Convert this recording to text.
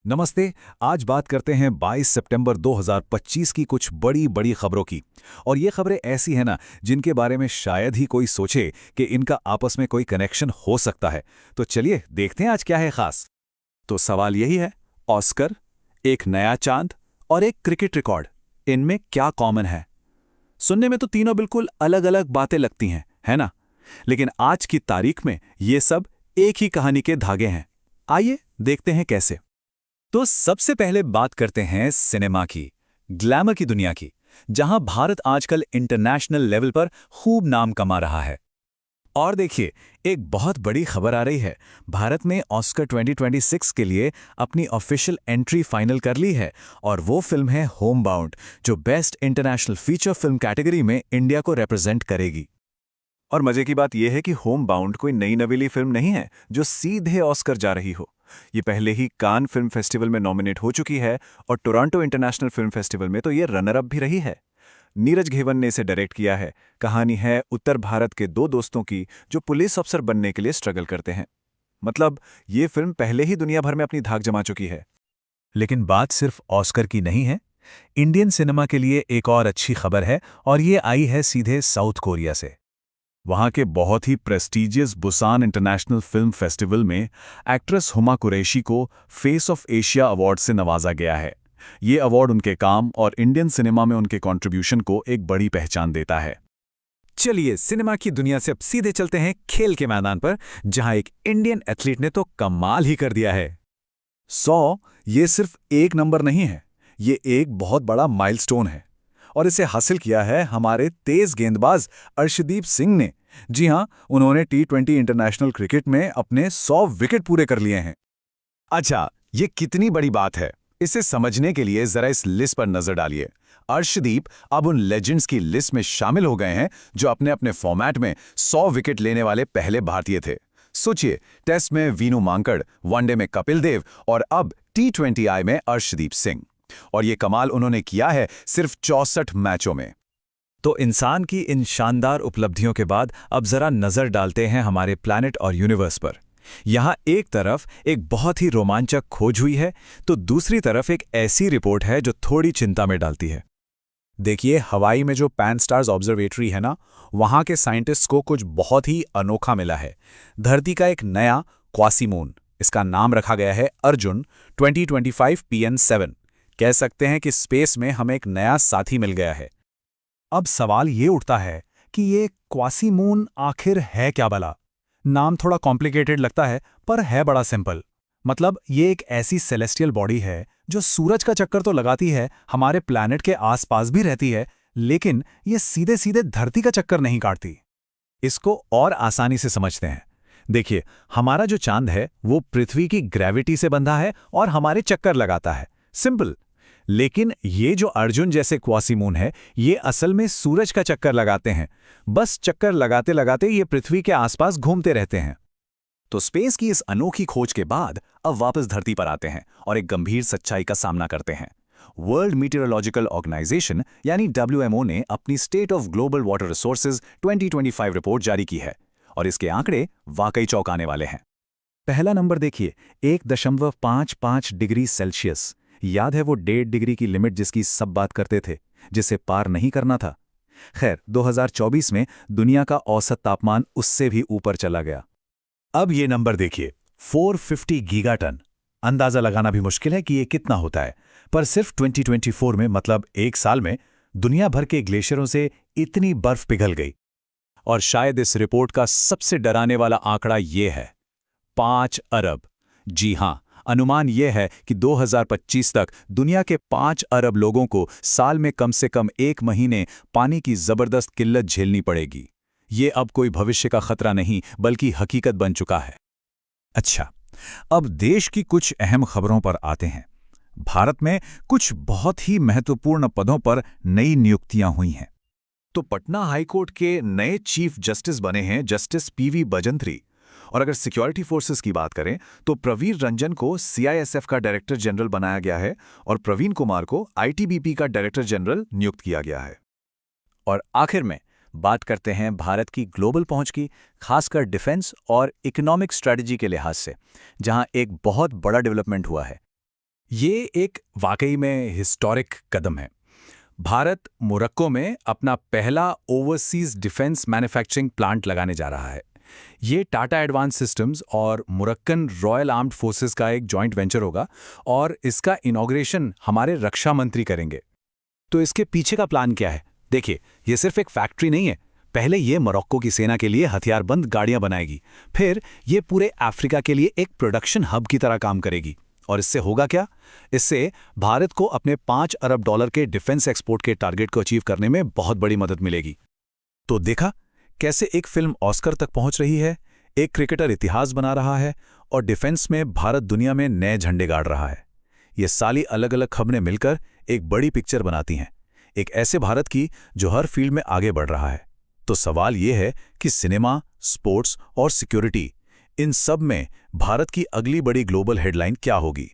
नमस्ते। आज बात करते हैं 22 सितंबर 2025 की कुछ बड़ी बड़ी खबरों की। और ये खबरें ऐसी हैं ना, जिनके बारे में शायद ही कोई सोचे कि इनका आपस में कोई कनेक्शन हो सकता है। तो चलिए देखते हैं आज क्या है खास। तो सवाल यही है, ऑस्कर, एक नया चांद और एक क्रिकेट रिकॉर्ड, इनमें क्या कॉमन है? सुनने में तो तीनों बिल्कुल अलग अलग बातें लगती हैं, है ना? लेकिन आज की तारीख में ये सब एक ही कहानी के धागे हैं। आइए देखते हैं कैसे। तो सबसे पहले बात करते हैं सिनेमा की, ग्लैमर की दुनिया की, जहां भारत आजकल इंटरनेशनल लेवल पर खूब नाम कमा रहा है। और देखिए, एक बहुत बड़ी खबर आ रही है। भारत ने ऑस्कर 2026 के लिए अपनी ऑफिशियल एंट्री फाइनल कर ली है, और वो फिल्म है होम बाउंड, जो best international feature film category में इंडिया को रिप्रेजेंट करेगी। और मजे की बात यह है कि होम बाउंड कोई नई नवेली फिल्म नहीं है जो सीधे ऑस्कर जा रही हो। ये पहले ही कान फिल्म फेस्टिवल में नॉमिनेट हो चुकी है, और टोरंटो इंटरनेशनल फिल्म फेस्टिवल में तो ये रनर अप भी रही है। नीरज घेवन ने इसे डायरेक्ट किया है। कहानी है उत्तर भारत के दो दोस्तों की जो पुलिस अफसर बनने के लिए स्ट्रगल करते हैं। मतलब ये फिल्म पहले ही दुनिया भर में अपनी धाक जमा चुकी है। लेकिन बात सिर्फ ऑस्कर की नहीं है। इंडियन सिनेमा के लिए एक और अच्छी खबर है, और ये आई है सीधे साउथ कोरिया से। वहां के बहुत ही prestigious Busan international film festival में एक्ट्रेस हुमा कुरैशी को फेस ऑफ एशिया अवार्ड से नवाजा गया है। ये अवार्ड उनके काम और इंडियन सिनेमा में उनके कंट्रीब्यूशन को एक बड़ी पहचान देता है। चलिए सिनेमा की दुनिया से अब सीधे चलते हैं खेल के मैदान पर, जहां एक इंडियन एथलीट ने तो कमाल ही कर दिया है। 100 ये सिर्फ एक नंबर नहीं है, ये एक बहुत बड़ा माइलस्टोन है। और इसे हासिल किया है हमारे तेज गेंदबाज अर्शदीप सिंह ने। जी हां, उन्होंने T20 इंटरनेशनल क्रिकेट में अपने 100 विकेट पूरे कर लिए हैं। अच्छा, ये कितनी बड़ी बात है, इसे समझने के लिए जरा इस लिस्ट पर नजर डालिए। अर्शदीप अब उन लेजेंड्स की लिस्ट में शामिल हो गए हैं जो अपने अपने फॉर्मेट में 100 विकेट लेने वाले पहले भारतीय थे। सोचिए, टेस्ट में वीनू मांकड़, वनडे में कपिल देव, और अब T20I में अर्शदीप सिंह। और ये कमाल उन्होंने किया है सिर्फ 64 मैचों में। तो इंसान की इन शानदार उपलब्धियों के बाद अब जरा नजर डालते हैं हमारे प्लैनेट और यूनिवर्स पर। यहां एक तरफ एक बहुत ही रोमांचक खोज हुई है, तो दूसरी तरफ एक ऐसी रिपोर्ट है जो थोड़ी चिंता में डालती है। देखिए, हवाई में जो पैन स्टार्स ऑब्जर्वेटरी है ना, वहां के साइंटिस्ट्स को कुछ बहुत ही अनोखा मिला है। धरती का एक नया क्वासीमून, इसका नाम रखा गया है अर्जुन 2025 PN7। कह सकते हैं कि स्पेस में हमें एक नया साथी मिल गया है। अब सवाल ये उठता है कि ये क्वासीमून आखिर है क्या भला? नाम थोड़ा कॉम्प्लिकेटेड लगता है, पर है बड़ा सिंपल। मतलब ये एक ऐसी सेलेस्टियल बॉडी है जो सूरज का चक्कर तो लगाती है, हमारे प्लैनेट के आसपास भी रहती है, लेकिन ये सीधे सीधे धरती का चक्कर नहीं काटती। इसको और आसानी से समझते हैं। देखिए, हमारा जो चांद है वो पृथ्वी की ग्रेविटी से बंधा है और हमारे चक्कर लगाता है। सिंपल। लेकिन ये जो अर्जुन जैसे क्वासीमून है, ये असल में सूरज का चक्कर लगाते हैं। बस चक्कर लगाते लगाते ये पृथ्वी के आसपास घूमते रहते हैं। तो स्पेस की इस अनोखी खोज के बाद अब वापस धरती पर आते हैं और एक गंभीर सच्चाई का सामना करते हैं। वर्ल्ड मीटेरोलॉजिकल ऑर्गेनाइजेशन यानी WMO ने अपनी state of global water resources 2025 report जारी की है, और इसके आंकड़े वाकई चौंकाने वाले हैं। पहला नंबर देखिए, 1.55 डिग्री सेल्सियस। याद है वो 1.5 डिग्री की लिमिट जिसकी सब बात करते थे, जिसे पार नहीं करना था? खैर, 2024 में दुनिया का औसत तापमान उससे भी ऊपर चला गया। अब ये नंबर देखिए, 450 गीगाटन। अंदाजा लगाना भी मुश्किल है कि ये कितना होता है, पर सिर्फ 2024 में, मतलब एक साल में, दुनिया भर के ग्लेशियरों से इतनी बर्फ पिघल गई। और शायद इस रिपोर्ट का सबसे डराने वाला आंकड़ा ये है, 5 अरब। जी हां, अनुमान यह है कि 2025 तक दुनिया के 5 अरब लोगों को साल में कम से कम 1 महीने पानी की जबरदस्त किल्लत झेलनी पड़ेगी। ये अब कोई भविष्य का खतरा नहीं, बल्कि हकीकत बन चुका है। अच्छा, अब देश की कुछ अहम खबरों पर आते हैं। भारत में कुछ बहुत ही महत्वपूर्ण पदों पर नई नियुक्तियां हुई हैं। तो पटना हाईकोर्ट के नए चीफ जस्टिस बने हैं जस्टिस PV बजंत्री। और अगर सिक्योरिटी फोर्सेस की बात करें तो प्रवीर रंजन को CISF का डायरेक्टर जनरल बनाया गया है, और प्रवीण कुमार को ITBP का डायरेक्टर जनरल नियुक्त किया गया है। और आखिर में बात करते हैं भारत की ग्लोबल पहुंच की, खासकर डिफेंस और इकोनॉमिक स्ट्रेटजी के लिहाज से, जहां एक बहुत बड़ा डेवलपमेंट हुआ है। ये एक वाकई में हिस्टोरिक कदम है। भारत मोरक्को में अपना पहला ओवरसीज डिफेंस मैन्युफैक्चरिंग प्लांट लगाने जा रहा है। ये टाटा एडवांस सिस्टम्स और मोरक्कन रॉयल आर्म्ड फोर्सेस का एक जॉइंट वेंचर होगा और इसका इनॉग्रेशन हमारे रक्षा मंत्री करेंगे। तो इसके पीछे का प्लान क्या है? देखिए, ये सिर्फ एक फैक्ट्री नहीं है। पहले ये मोरक्को की सेना के लिए हथियारबंद गाड़ियां बनाएगी, फिर ये पूरे अफ्रीका के लिए एक प्रोडक्शन हब की तरह काम करेगी। और इससे होगा क्या? इससे भारत को अपने $5 अरब के डिफेंस एक्सपोर्ट के टारगेट को अचीव करने में बहुत बड़ी मदद मिलेगी। तो देखा कैसे एक फिल्म ऑस्कर तक पहुंच रही है, एक क्रिकेटर इतिहास बना रहा है और डिफेंस में भारत दुनिया में नए झंडे गाड़ रहा है। ये सारी अलग अलग खबरें मिलकर एक बड़ी पिक्चर बनाती हैं, एक ऐसे भारत की जो हर फील्ड में आगे बढ़ रहा है। तो सवाल यह है कि सिनेमा, स्पोर्ट्स और सिक्योरिटी, इन सब में भारत की अगली बड़ी ग्लोबल हेडलाइन क्या होगी?